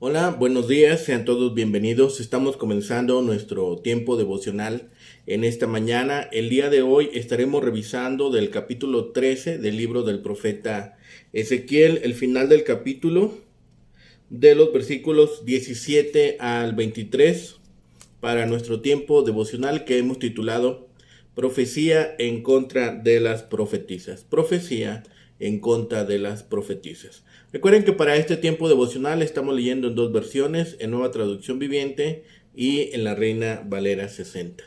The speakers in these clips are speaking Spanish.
Hola, buenos días, sean todos bienvenidos. Estamos comenzando nuestro tiempo devocional en esta mañana. El día de hoy estaremos revisando del capítulo 13 del libro del profeta Ezequiel, el final del capítulo de los versículos 17 al 23 para nuestro tiempo devocional que hemos titulado Profecía en contra de las profetisas. Profecía en contra de las profetisas. Recuerden que para este tiempo devocional estamos leyendo en dos versiones, en Nueva Traducción Viviente y en la Reina Valera 60.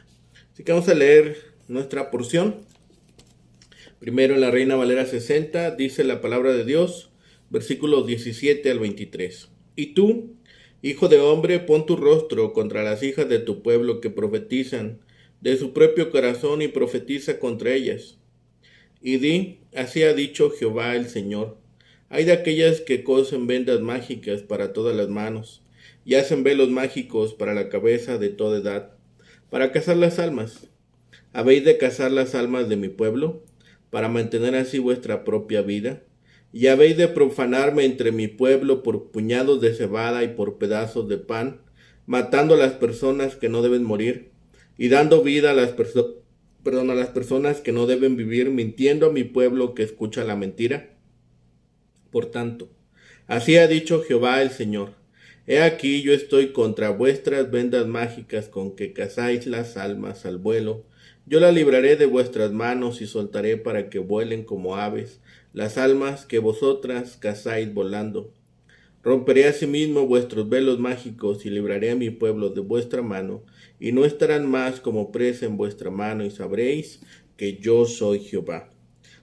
Así que vamos a leer nuestra porción. Primero en la Reina Valera 60 dice la palabra de Dios, versículos 17 al 23. Y tú, hijo de hombre, pon tu rostro contra las hijas de tu pueblo que profetizan de su propio corazón y profetiza contra ellas. Y di, así ha dicho Jehová el Señor. Hay de aquellas que cosen vendas mágicas para todas las manos, y hacen velos mágicos para la cabeza de toda edad, para cazar las almas. ¿Habéis de cazar las almas de mi pueblo, para mantener así vuestra propia vida? ¿Y habéis de profanarme entre mi pueblo por puñados de cebada y por pedazos de pan, matando a las personas que no deben morir, y dando vida a las personas que no deben vivir, mintiendo a mi pueblo que escucha la mentira? Por tanto, así ha dicho Jehová el Señor: He aquí yo estoy contra vuestras vendas mágicas con que cazáis las almas al vuelo. Yo las libraré de vuestras manos y soltaré para que vuelen como aves las almas que vosotras cazáis volando. Romperé asimismo vuestros velos mágicos y libraré a mi pueblo de vuestra mano, y no estarán más como presa en vuestra mano, y sabréis que yo soy Jehová.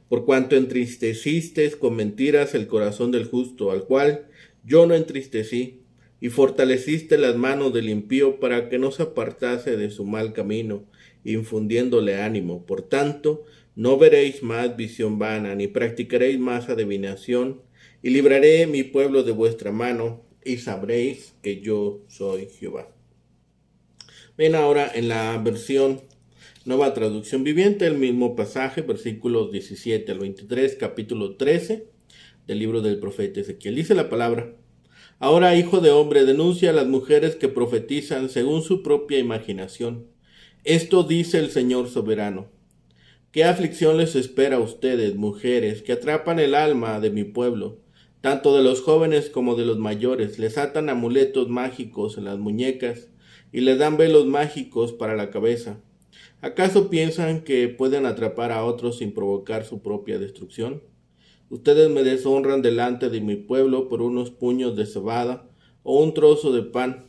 Por cuanto entristecisteis con mentiras el corazón del justo, al cual yo no entristecí, y fortaleciste las manos del impío para que no se apartase de su mal camino, infundiéndole ánimo. Por tanto, no veréis más visión vana, ni practicaréis más adivinación, y libraré mi pueblo de vuestra mano, y sabréis que yo soy Jehová. Ven ahora en la versión Nueva Traducción Viviente, el mismo pasaje, versículos 17 al 23, capítulo 13 del libro del profeta Ezequiel. Dice la palabra: Ahora, hijo de hombre, denuncia a las mujeres que profetizan según su propia imaginación. Esto dice el Señor soberano: ¿Qué aflicción les espera a ustedes, mujeres, que atrapan el alma de mi pueblo, tanto de los jóvenes como de los mayores? Les atan amuletos mágicos en las muñecas y les dan velos mágicos para la cabeza. ¿Acaso piensan que pueden atrapar a otros sin provocar su propia destrucción? Ustedes me deshonran delante de mi pueblo por unos puños de cebada o un trozo de pan.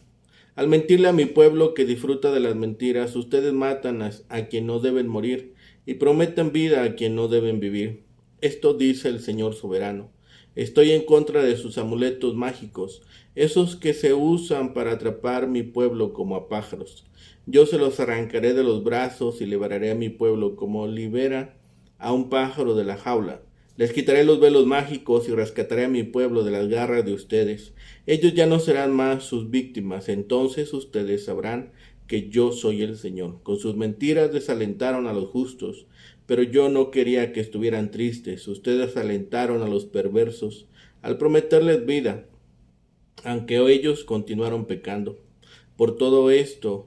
Al mentirle a mi pueblo que disfruta de las mentiras, ustedes matan a quien no deben morir y prometen vida a quien no deben vivir. Esto dice el Señor soberano: Estoy en contra de sus amuletos mágicos, esos que se usan para atrapar mi pueblo como a pájaros. Yo se los arrancaré de los brazos y liberaré a mi pueblo como libera a un pájaro de la jaula. Les quitaré los velos mágicos y rescataré a mi pueblo de las garras de ustedes. Ellos ya no serán más sus víctimas. Entonces ustedes sabrán que yo soy el Señor. Con sus mentiras desalentaron a los justos, pero yo no quería que estuvieran tristes. Ustedes alentaron a los perversos al prometerles vida, aunque ellos continuaron pecando. Por todo esto,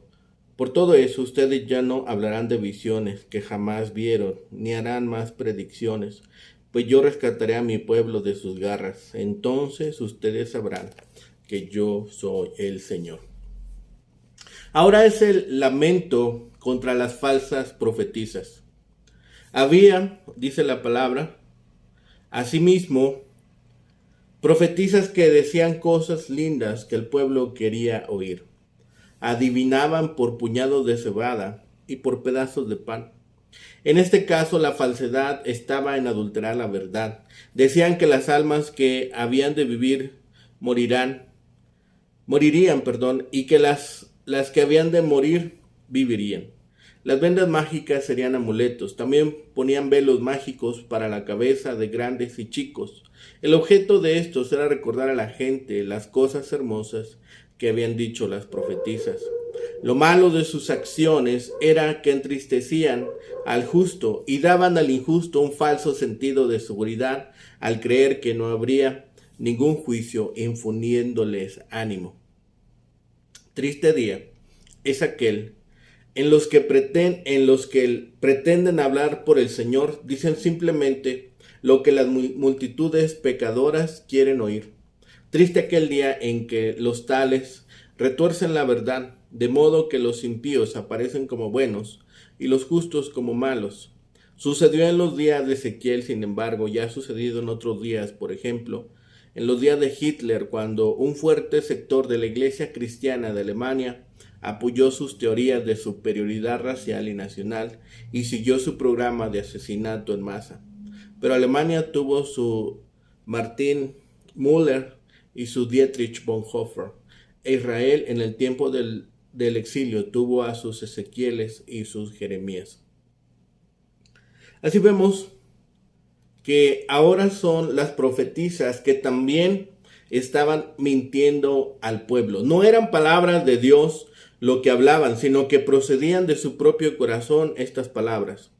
por todo eso, ustedes ya no hablarán de visiones que jamás vieron, ni harán más predicciones, pues yo rescataré a mi pueblo de sus garras. Entonces ustedes sabrán que yo soy el Señor. Ahora es el lamento contra las falsas profetisas. Había, dice la palabra, asimismo, profetisas que decían cosas lindas que el pueblo quería oír. Adivinaban por puñados de cebada y por pedazos de pan. En este caso, la falsedad estaba en adulterar la verdad. Decían que las almas que habían de vivir morirían, y que las que habían de morir vivirían. Las vendas mágicas serían amuletos. También ponían velos mágicos para la cabeza de grandes y chicos. El objeto de estos era recordar a la gente las cosas hermosas que habían dicho las profetisas. Lo malo de sus acciones era que entristecían al justo y daban al injusto un falso sentido de seguridad al creer que no habría ningún juicio, infundiéndoles ánimo. Triste día es aquel en los que pretenden hablar por el Señor, dicen simplemente lo que las multitudes pecadoras quieren oír. Triste aquel día en que los tales retuercen la verdad, de modo que los impíos aparecen como buenos y los justos como malos. Sucedió en los días de Ezequiel, sin embargo, ya ha sucedido en otros días, por ejemplo, en los días de Hitler, cuando un fuerte sector de la Iglesia cristiana de Alemania apoyó sus teorías de superioridad racial y nacional y siguió su programa de asesinato en masa. Pero Alemania tuvo su Martin Müller y su Dietrich Bonhoeffer, e Israel en el tiempo del exilio tuvo a sus Ezequieles y sus Jeremías. Así vemos que ahora son las profetisas que también estaban mintiendo al pueblo. No eran palabras de Dios lo que hablaban, sino que procedían de su propio corazón estas palabras.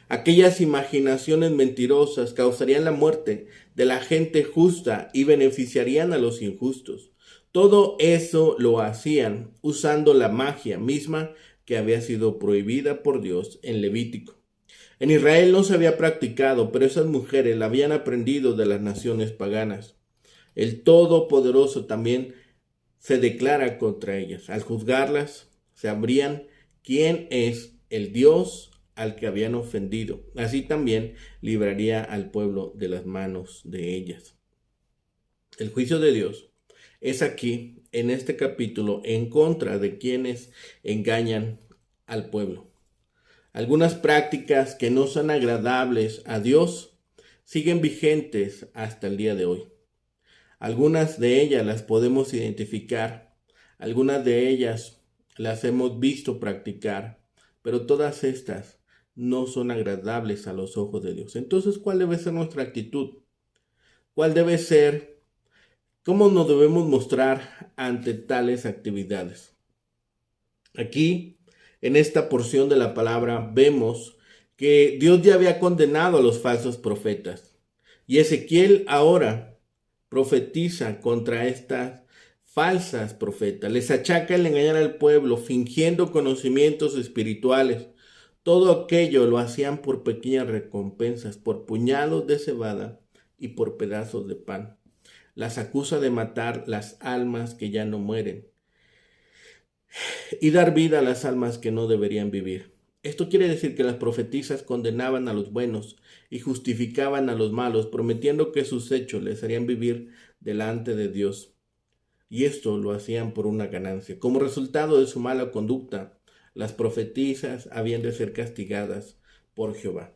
Aquellas imaginaciones mentirosas causarían la muerte de la gente justa y beneficiarían a los injustos. Todo eso lo hacían usando la magia misma que había sido prohibida por Dios en Levítico. En Israel no se había practicado, pero esas mujeres la habían aprendido de las naciones paganas. El Todopoderoso también se declara contra ellas. Al juzgarlas, sabrían quién es el Dios al que habían ofendido. Así también libraría al pueblo de las manos de ellas. El juicio de Dios es aquí, en este capítulo, en contra de quienes engañan al pueblo. Algunas prácticas que no son agradables a Dios siguen vigentes hasta el día de hoy. Algunas de ellas las podemos identificar, algunas de ellas las hemos visto practicar, pero todas estas no son agradables a los ojos de Dios. Entonces, ¿cuál debe ser nuestra actitud? ¿Cuál debe ser? ¿Cómo nos debemos mostrar ante tales actividades? Aquí, en esta porción de la palabra, vemos que Dios ya había condenado a los falsos profetas. Y Ezequiel ahora profetiza contra estas falsas profetas. Les achaca el engañar al pueblo, fingiendo conocimientos espirituales. Todo aquello lo hacían por pequeñas recompensas, por puñados de cebada y por pedazos de pan. Las acusa de matar las almas que ya no mueren y dar vida a las almas que no deberían vivir. Esto quiere decir que las profetisas condenaban a los buenos y justificaban a los malos, prometiendo que sus hechos les harían vivir delante de Dios. Y esto lo hacían por una ganancia. Como resultado de su mala conducta, las profetisas habían de ser castigadas por Jehová.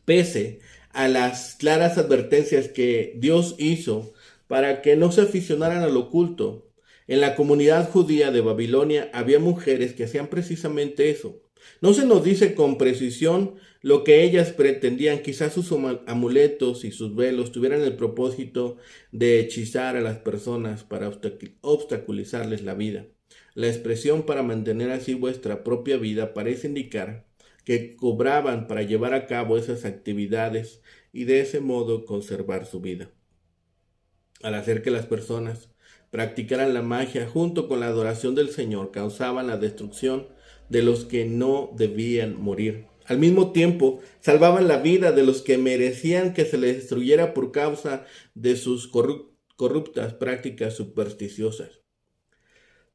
Pese a las claras advertencias que Dios hizo para que no se aficionaran al oculto, en la comunidad judía de Babilonia había mujeres que hacían precisamente eso. No se nos dice con precisión lo que ellas pretendían. Quizás sus amuletos y sus velos tuvieran el propósito de hechizar a las personas para obstaculizarles la vida. La expresión para mantener así vuestra propia vida parece indicar que cobraban para llevar a cabo esas actividades y de ese modo conservar su vida. Al hacer que las personas practicaran la magia junto con la adoración del Señor, causaban la destrucción de los que no debían morir. Al mismo tiempo, salvaban la vida de los que merecían que se les destruyera por causa de sus corruptas prácticas supersticiosas.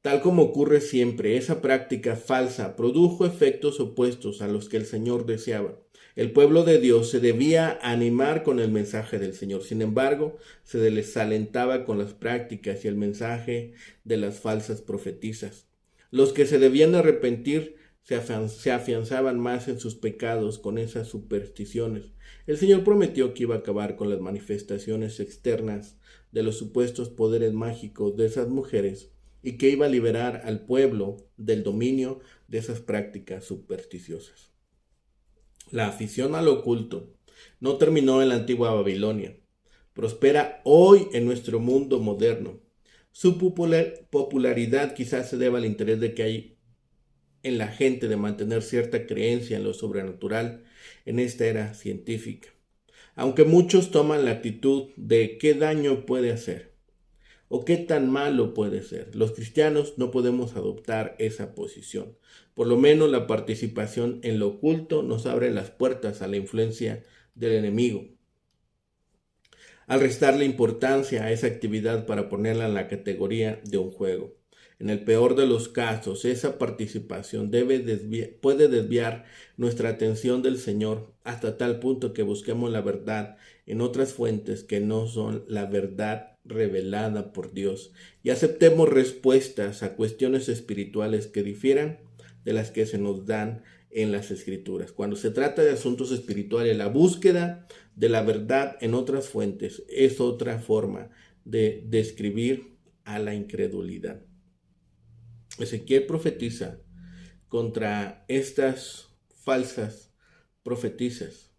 Tal como ocurre siempre, esa práctica falsa produjo efectos opuestos a los que el Señor deseaba. El pueblo de Dios se debía animar con el mensaje del Señor. Sin embargo, se desalentaba con las prácticas y el mensaje de las falsas profetisas. Los que se debían arrepentir se afianzaban más en sus pecados con esas supersticiones. El Señor prometió que iba a acabar con las manifestaciones externas de los supuestos poderes mágicos de esas mujeres y que iba a liberar al pueblo del dominio de esas prácticas supersticiosas. La afición al oculto no terminó en la antigua Babilonia. Prospera hoy en nuestro mundo moderno. Su popularidad quizás se deba al interés que hay en la gente de mantener cierta creencia en lo sobrenatural en esta era científica. aunque muchos toman la actitud de qué daño puede hacer o qué tan malo puede ser. Los cristianos no podemos adoptar esa posición. Por lo menos la participación en lo oculto nos abre las puertas a la influencia del enemigo. Al restarle importancia a esa actividad para ponerla en la categoría de un juego. En el peor de los casos, esa participación puede desviar nuestra atención del Señor hasta tal punto que busquemos la verdad en otras fuentes que no son la verdad revelada por Dios y aceptemos respuestas a cuestiones espirituales que difieran de las que se nos dan en las Escrituras. Cuando se trata de asuntos espirituales, la búsqueda de la verdad en otras fuentes es otra forma de describir a la incredulidad. Ezequiel profetiza contra estas falsas profetisas.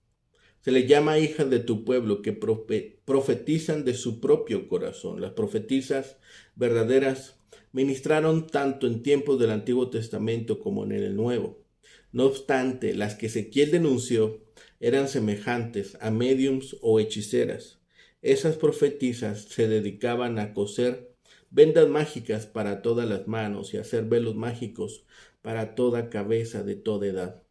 Se le llama hijas de tu pueblo que profetizan de su propio corazón. Las profetisas verdaderas ministraron tanto en tiempos del Antiguo Testamento como en el Nuevo. No obstante, las que Ezequiel denunció eran semejantes a médiums o hechiceras. Esas profetisas se dedicaban a coser vendas mágicas para todas las manos y hacer velos mágicos para toda cabeza de toda edad.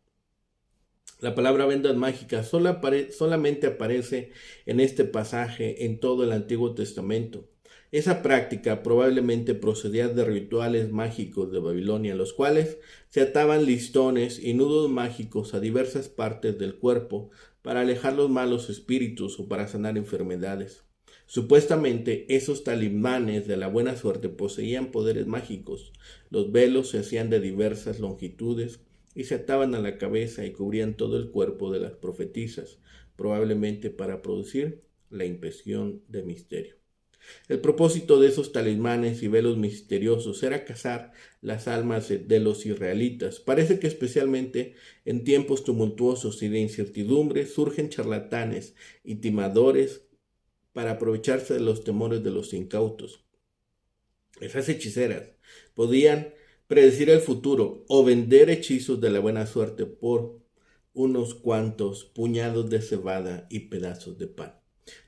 La palabra vendas mágicas solamente aparece en este pasaje en todo el Antiguo Testamento. Esa práctica probablemente procedía de rituales mágicos de Babilonia, los cuales se ataban listones y nudos mágicos a diversas partes del cuerpo para alejar los malos espíritus o para sanar enfermedades. Supuestamente esos talismanes de la buena suerte poseían poderes mágicos. Los velos se hacían de diversas longitudes y se ataban a la cabeza y cubrían todo el cuerpo de las profetisas, probablemente para producir la impresión de misterio. El propósito de esos talismanes y velos misteriosos era cazar las almas de los israelitas. Parece que especialmente en tiempos tumultuosos y de incertidumbre surgen charlatanes y timadores para aprovecharse de los temores de los incautos. Esas hechiceras podían predecir el futuro o vender hechizos de la buena suerte por unos cuantos puñados de cebada y pedazos de pan.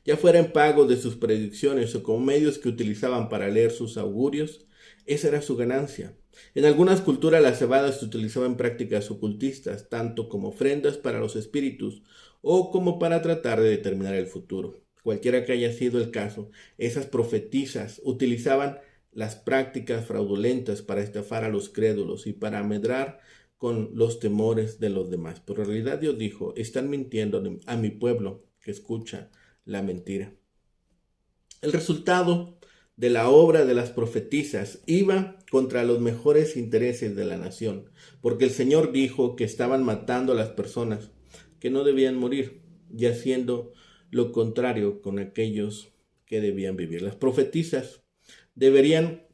Ya fuera en pago de sus predicciones o como medios que utilizaban para leer sus augurios, esa era su ganancia. En algunas culturas la cebada se utilizaba en prácticas ocultistas, tanto como ofrendas para los espíritus o como para tratar de determinar el futuro. Cualquiera que haya sido el caso, esas profetisas utilizaban las prácticas fraudulentas para estafar a los crédulos y para amedrar con los temores de los demás. Pero en realidad Dios dijo, están mintiendo a mi pueblo que escucha la mentira. El resultado de la obra de las profetisas iba contra los mejores intereses de la nación, porque el Señor dijo que estaban matando a las personas que no debían morir y haciendo lo contrario con aquellos que debían vivir. Las profetisas deberían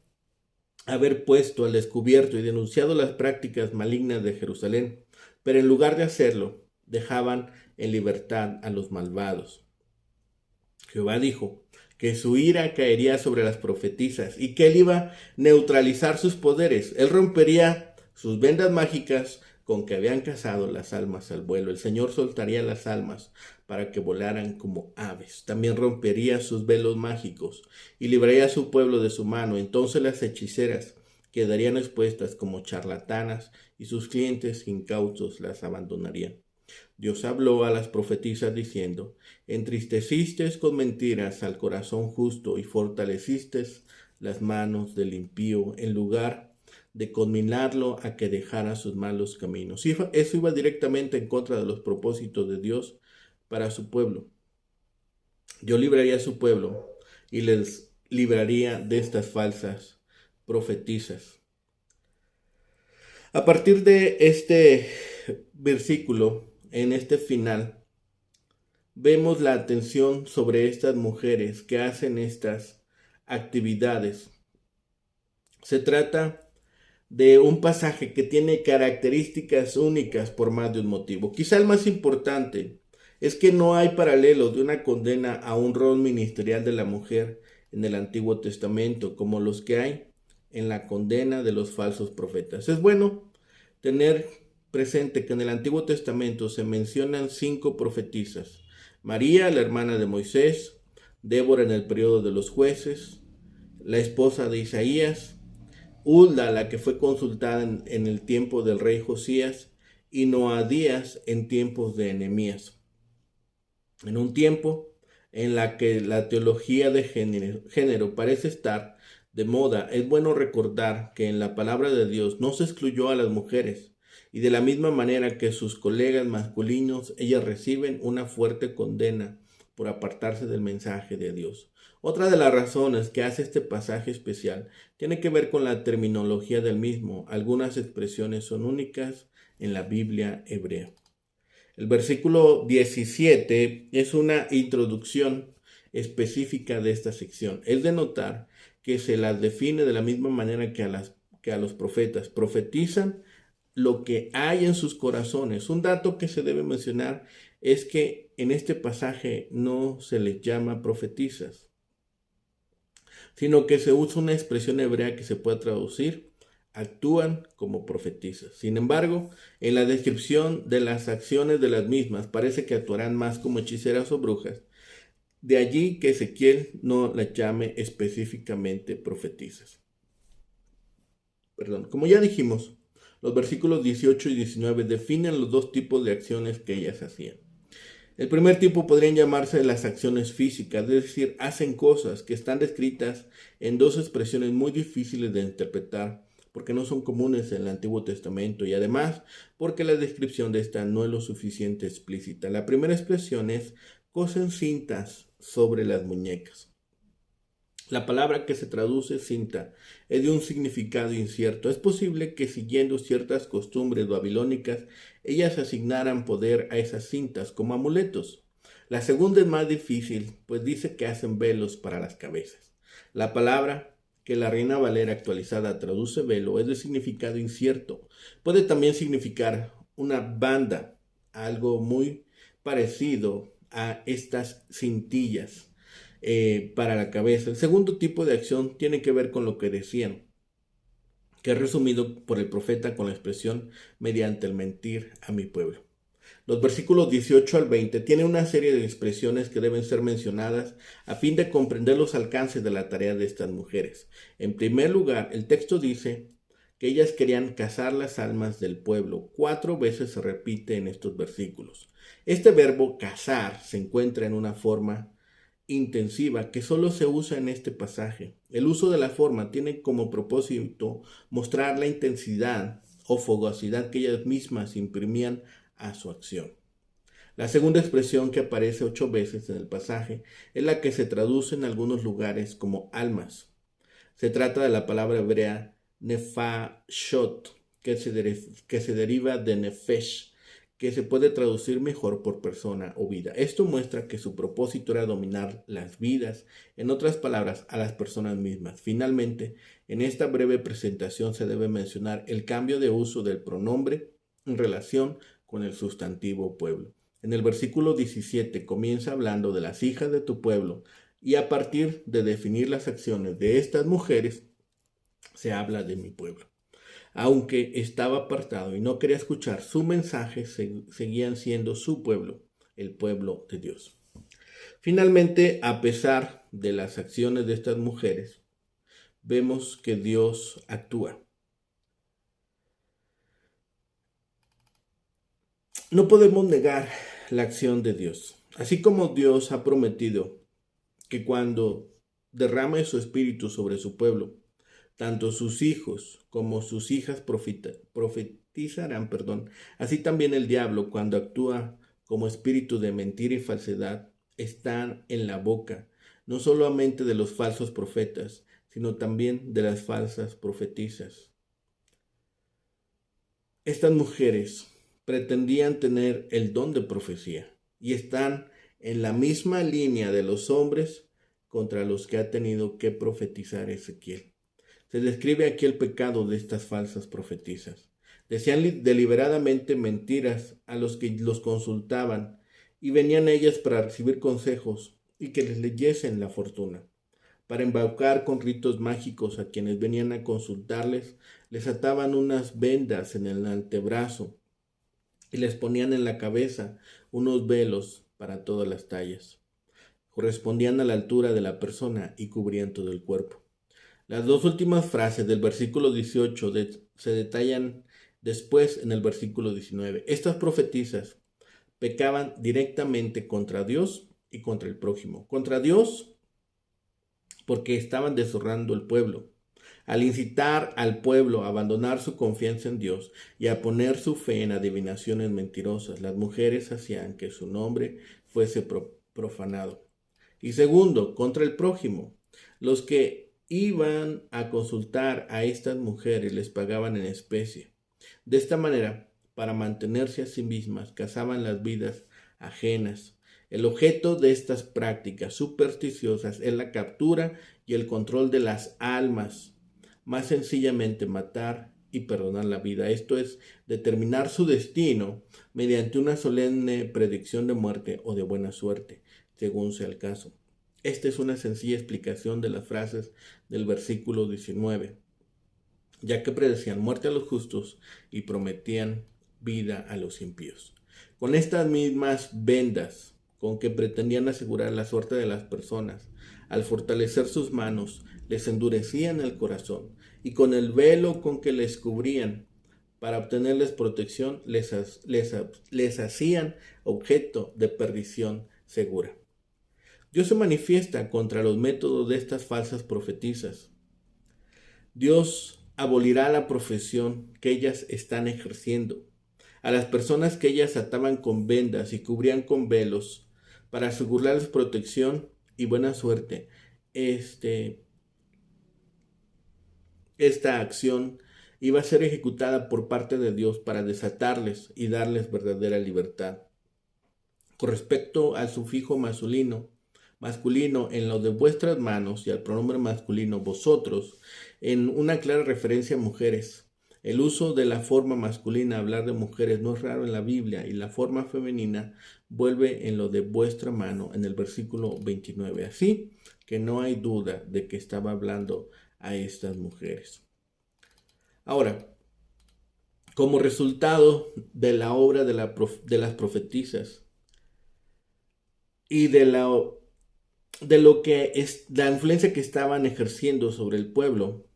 haber puesto al descubierto y denunciado las prácticas malignas de Jerusalén, pero en lugar de hacerlo, dejaban en libertad a los malvados. Jehová dijo que su ira caería sobre las profetisas y que él iba a neutralizar sus poderes. Él rompería sus vendas mágicas con que habían cazado las almas al vuelo. El Señor soltaría las almas para que volaran como aves. También rompería sus velos mágicos y libraría a su pueblo de su mano. Entonces las hechiceras quedarían expuestas como charlatanas y sus clientes incautos las abandonarían. Dios habló a las profetisas diciendo, entristeciste con mentiras al corazón justo y fortaleciste las manos del impío en lugar de conminarlo a que dejara sus malos caminos. Y eso iba directamente en contra de los propósitos de Dios para su pueblo. Yo libraría a su pueblo y les libraría de estas falsas profetisas. A partir de este versículo, en este final, vemos la atención sobre estas mujeres que hacen estas actividades. Se trata de un pasaje que tiene características únicas por más de un motivo. Quizá el más importante es que no hay paralelo de una condena a un rol ministerial de la mujer en el Antiguo Testamento como los que hay en la condena de los falsos profetas. Es bueno tener presente que en el Antiguo Testamento se mencionan 5 profetisas, María, la hermana de Moisés, Débora en el periodo de los jueces, la esposa de Isaías, Hulda, la que fue consultada en el tiempo del rey Josías, y Noadías en tiempos de Nehemías. En un tiempo en la que la teología de género parece estar de moda, es bueno recordar que en la palabra de Dios no se excluyó a las mujeres, y de la misma manera que sus colegas masculinos, ellas reciben una fuerte condena por apartarse del mensaje de Dios. Otra de las razones que hace este pasaje especial tiene que ver con la terminología del mismo. Algunas expresiones son únicas en la Biblia hebrea. El versículo 17 es una introducción específica de esta sección. Es de notar que se las define de la misma manera que a los profetas. Profetizan lo que hay en sus corazones. Un dato que se debe mencionar es que en este pasaje no se les llama profetizas, sino que se usa una expresión hebrea que se puede traducir: actúan como profetizas. Sin embargo, en la descripción de las acciones de las mismas parece que actuarán más como hechiceras o brujas. De allí que Ezequiel no las llame específicamente profetizas. Como ya dijimos, los versículos 18 y 19 definen los dos tipos de acciones que ellas hacían. El primer tipo podrían llamarse las acciones físicas, es decir, hacen cosas que están descritas en dos expresiones muy difíciles de interpretar, porque no son comunes en el Antiguo Testamento y además porque la descripción de esta no es lo suficiente explícita. La primera expresión es: cosen cintas sobre las muñecas. La palabra que se traduce cinta es de un significado incierto. Es posible que, siguiendo ciertas costumbres babilónicas, ellas asignaran poder a esas cintas como amuletos. La segunda es más difícil, pues dice que hacen velos para las cabezas. La palabra que la Reina Valera actualizada traduce velo es de significado incierto. Puede también significar una banda, algo muy parecido a estas cintillas para la cabeza. El segundo tipo de acción tiene que ver con lo que decían, que es resumido por el profeta con la expresión: mediante el mentir a mi pueblo. Los versículos 18 al 20 tienen una serie de expresiones que deben ser mencionadas a fin de comprender los alcances de la tarea de estas mujeres. En primer lugar, el texto dice que ellas querían cazar las almas del pueblo. 4 veces se repite en estos versículos. Este verbo cazar se encuentra en una forma intensiva que solo se usa en este pasaje. El uso de la forma tiene como propósito mostrar la intensidad o fogosidad que ellas mismas imprimían a su acción. La segunda expresión, que aparece 8 veces en el pasaje, es la que se traduce en algunos lugares como almas. Se trata de la palabra hebrea nefashot, que se deriva de nefesh, que se puede traducir mejor por persona o vida. Esto muestra que su propósito era dominar las vidas, en otras palabras, a las personas mismas. Finalmente, en esta breve presentación se debe mencionar el cambio de uso del pronombre en relación con el sustantivo pueblo. En el versículo 17 comienza hablando de las hijas de tu pueblo, y a partir de definir las acciones de estas mujeres, se habla de mi pueblo. Aunque estaba apartado y no quería escuchar su mensaje, seguían siendo su pueblo, el pueblo de Dios. Finalmente, a pesar de las acciones de estas mujeres, vemos que Dios actúa. No podemos negar la acción de Dios. Así como Dios ha prometido que cuando derrame su espíritu sobre su pueblo, tanto sus hijos como sus hijas profetizarán. Así también el diablo, cuando actúa como espíritu de mentira y falsedad, está en la boca, no solamente de los falsos profetas, sino también de las falsas profetizas. Estas mujeres pretendían tener el don de profecía y están en la misma línea de los hombres contra los que ha tenido que profetizar Ezequiel. Se describe aquí el pecado de estas falsas profetisas. Decían deliberadamente mentiras a los que los consultaban y venían ellas para recibir consejos y que les leyesen la fortuna. Para embaucar con ritos mágicos a quienes venían a consultarles, les ataban unas vendas en el antebrazo y les ponían en la cabeza unos velos para todas las tallas. Correspondían a la altura de la persona y cubrían todo el cuerpo. Las dos últimas frases del versículo 18 se detallan después en el versículo 19. Estas profetisas pecaban directamente contra Dios y contra el prójimo. Contra Dios porque estaban deshonrando el pueblo. Al incitar al pueblo a abandonar su confianza en Dios y a poner su fe en adivinaciones mentirosas, las mujeres hacían que su nombre fuese profanado. Y segundo, contra el prójimo. Los que iban a consultar a estas mujeres les pagaban en especie. De esta manera, para mantenerse a sí mismas, cazaban las vidas ajenas. El objeto de estas prácticas supersticiosas es la captura y el control de las almas. Más sencillamente matar y perdonar la vida. Esto es determinar su destino mediante una solemne predicción de muerte o de buena suerte, según sea el caso. Esta es una sencilla explicación de las frases del versículo 19, ya que predecían muerte a los justos y prometían vida a los impíos. Con estas mismas vendas con que pretendían asegurar la suerte de las personas, al fortalecer sus manos, les endurecían el corazón, y con el velo con que les cubrían para obtenerles protección, les hacían objeto de perdición segura. Dios se manifiesta contra los métodos de estas falsas profetisas. Dios abolirá la profesión que ellas están ejerciendo. A las personas que ellas ataban con vendas y cubrían con velos para asegurarles protección y buena suerte, esta acción iba a ser ejecutada por parte de Dios para desatarles y darles verdadera libertad. Con respecto al sufijo masculino en lo de vuestras manos y al pronombre masculino vosotros, en una clara referencia a mujeres. El uso de la forma masculina, hablar de mujeres, no es raro en la Biblia, y la forma femenina vuelve en lo de vuestra mano en el versículo 29. Así que no hay duda de que estaba hablando a estas mujeres. Ahora, como resultado de la obra de las profetisas y de lo que es la influencia que estaban ejerciendo sobre el pueblo,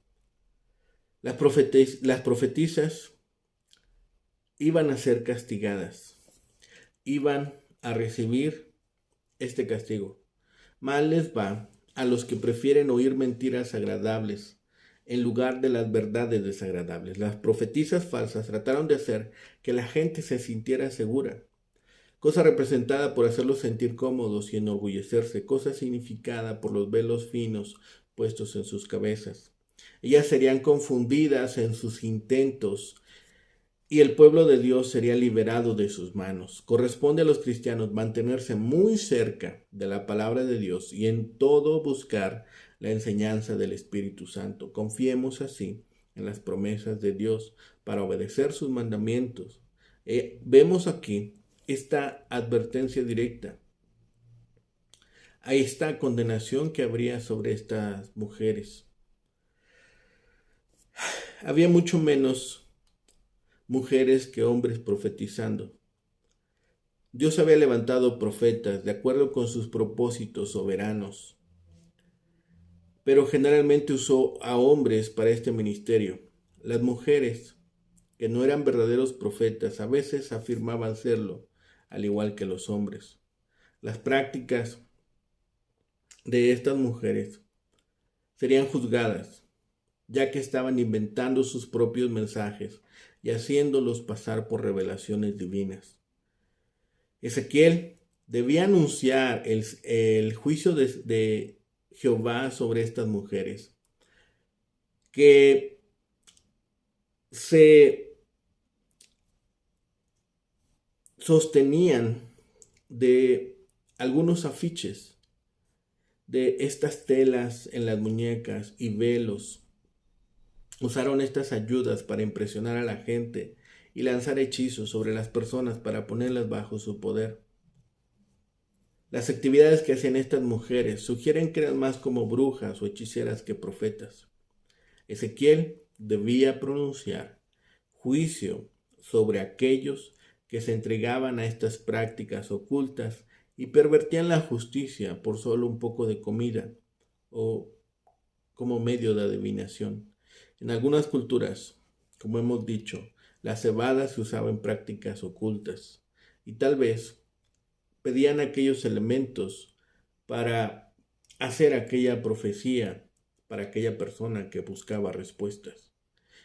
las profetisas iban a ser castigadas, iban a recibir este castigo. Mal les va a los que prefieren oír mentiras agradables en lugar de las verdades desagradables. Las profetisas falsas trataron de hacer que la gente se sintiera segura, cosa representada por hacerlos sentir cómodos y enorgullecerse, cosa significada por los velos finos puestos en sus cabezas. Ellas serían confundidas en sus intentos y el pueblo de Dios sería liberado de sus manos. Corresponde a los cristianos mantenerse muy cerca de la palabra de Dios y en todo buscar la enseñanza del Espíritu Santo. Confiemos así en las promesas de Dios para obedecer sus mandamientos. Vemos aquí esta advertencia directa. Ahí está condenación que habría sobre estas mujeres. Había mucho menos mujeres que hombres profetizando. Dios había levantado profetas de acuerdo con sus propósitos soberanos, pero generalmente usó a hombres para este ministerio. Las mujeres, que no eran verdaderos profetas, a veces afirmaban serlo, al igual que los hombres. Las prácticas de estas mujeres serían juzgadas, ya que estaban inventando sus propios mensajes y haciéndolos pasar por revelaciones divinas. Ezequiel debía anunciar el juicio de Jehová sobre estas mujeres, que se sostenían de algunos afiches, de estas telas en las muñecas y velos. Usaron estas ayudas para impresionar a la gente y lanzar hechizos sobre las personas para ponerlas bajo su poder. Las actividades que hacían estas mujeres sugieren que eran más como brujas o hechiceras que profetas. Ezequiel debía pronunciar juicio sobre aquellos que se entregaban a estas prácticas ocultas y pervertían la justicia por solo un poco de comida o como medio de adivinación. En algunas culturas, como hemos dicho, la cebada se usaba en prácticas ocultas y tal vez pedían aquellos elementos para hacer aquella profecía para aquella persona que buscaba respuestas.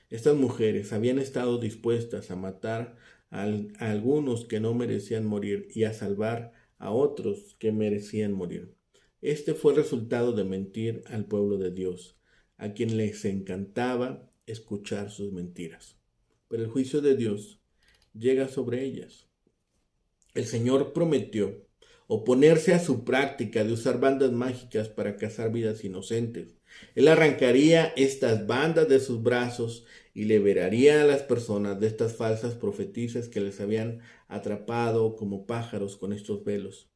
Estas mujeres habían estado dispuestas a matar a algunos que no merecían morir y a salvar a otros que merecían morir. Este fue el resultado de mentir al pueblo de Dios, a quien les encantaba escuchar sus mentiras. Pero el juicio de Dios llega sobre ellas. El Señor prometió oponerse a su práctica de usar bandas mágicas para cazar vidas inocentes. Él arrancaría estas bandas de sus brazos y liberaría a las personas de estas falsas profetisas que les habían atrapado como pájaros con estos velos.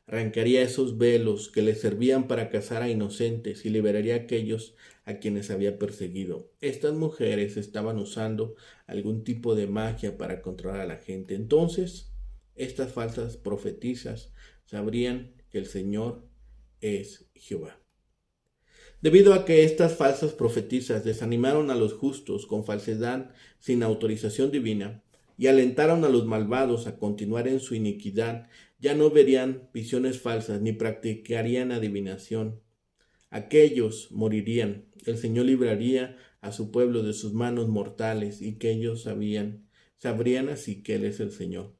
Arrancaría esos velos que les servían para cazar a inocentes y liberaría a aquellos a quienes había perseguido. Estas mujeres estaban usando algún tipo de magia para controlar a la gente. Entonces, estas falsas profetisas sabrían que el Señor es Jehová. Debido a que estas falsas profetisas desanimaron a los justos con falsedad sin autorización divina y alentaron a los malvados a continuar en su iniquidad, ya no verían visiones falsas ni practicarían adivinación. Aquellos morirían. El Señor libraría a su pueblo de sus manos mortales y que ellos sabrían así que Él es el Señor.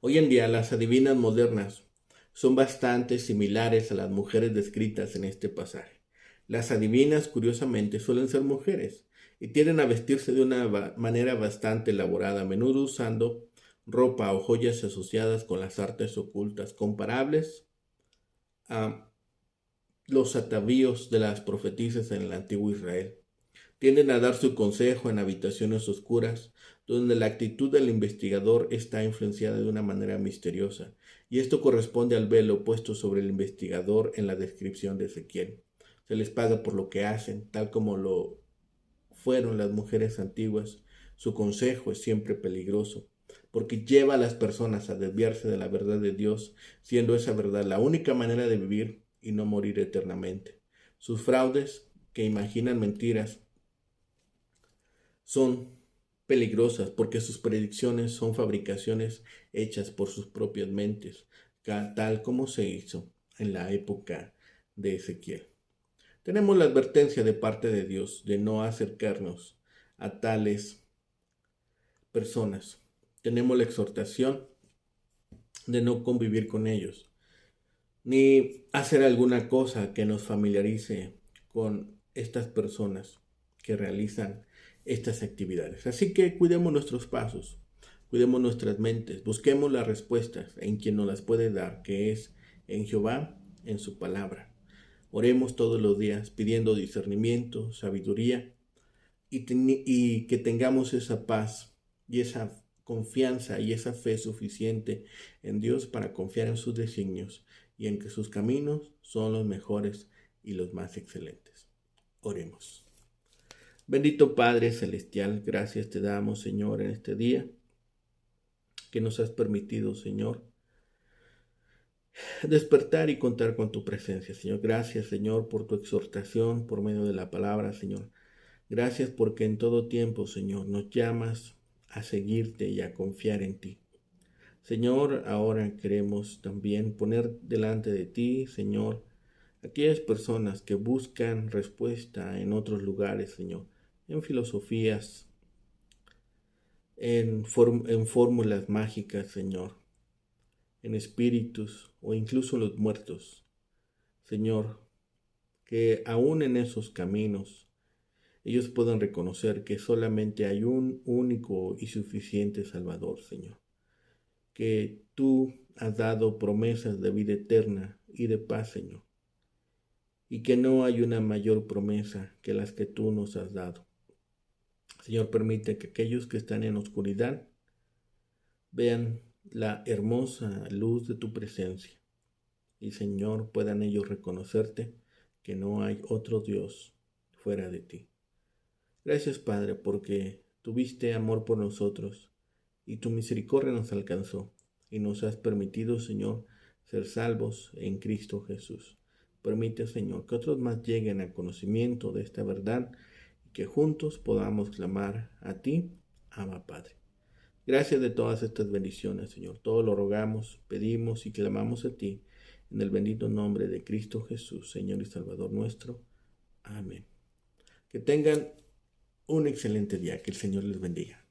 Hoy en día las adivinas modernas son bastante similares a las mujeres descritas en este pasaje. Las adivinas, curiosamente, suelen ser mujeres y tienden a vestirse de una manera bastante elaborada, a menudo usando ropa o joyas asociadas con las artes ocultas, comparables a los atavíos de las profetisas en el antiguo Israel. Tienden a dar su consejo en habitaciones oscuras, donde la actitud del investigador está influenciada de una manera misteriosa, y esto corresponde al velo puesto sobre el investigador en la descripción de Ezequiel. Se les paga por lo que hacen, tal como lo fueron las mujeres antiguas. Su consejo es siempre peligroso, porque lleva a las personas a desviarse de la verdad de Dios, siendo esa verdad la única manera de vivir y no morir eternamente. Sus fraudes, que imaginan mentiras, son peligrosas porque sus predicciones son fabricaciones hechas por sus propias mentes, tal como se hizo en la época de Ezequiel. Tenemos la advertencia de parte de Dios de no acercarnos a tales personas. Tenemos la exhortación de no convivir con ellos, ni hacer alguna cosa que nos familiarice con estas personas que realizan estas actividades. Así que cuidemos nuestros pasos, cuidemos nuestras mentes, busquemos las respuestas en quien nos las puede dar, que es en Jehová, en su palabra. Oremos todos los días pidiendo discernimiento, sabiduría y que tengamos esa paz y esa confianza y esa fe suficiente en Dios para confiar en sus designios y en que sus caminos son los mejores y los más excelentes. Oremos. Bendito Padre Celestial, gracias te damos, Señor, en este día que nos has permitido, Señor, despertar y contar con tu presencia, Señor. Gracias, Señor, por tu exhortación por medio de la palabra, Señor. Gracias porque en todo tiempo, Señor, nos llamas a seguirte y a confiar en ti. Señor, ahora queremos también poner delante de ti, Señor, aquellas personas que buscan respuesta en otros lugares, Señor, en filosofías, en fórmulas mágicas, Señor, en espíritus o incluso los muertos. Señor, que aún en esos caminos ellos puedan reconocer que solamente hay un único y suficiente Salvador, Señor. Que tú has dado promesas de vida eterna y de paz, Señor. Y que no hay una mayor promesa que las que tú nos has dado. Señor, permite que aquellos que están en oscuridad vean la hermosa luz de tu presencia. Y, Señor, puedan ellos reconocerte que no hay otro Dios fuera de ti. Gracias, Padre, porque tuviste amor por nosotros y tu misericordia nos alcanzó. y nos has permitido, Señor, ser salvos en Cristo Jesús. Permite, Señor, que otros más lleguen al conocimiento de esta verdad y que juntos podamos clamar a ti, Abba Padre. Gracias de todas estas bendiciones, Señor. Todo lo rogamos, pedimos y clamamos a ti, en el bendito nombre de Cristo Jesús, Señor y Salvador nuestro. Amén. Que tengan un excelente día. Que el Señor les bendiga.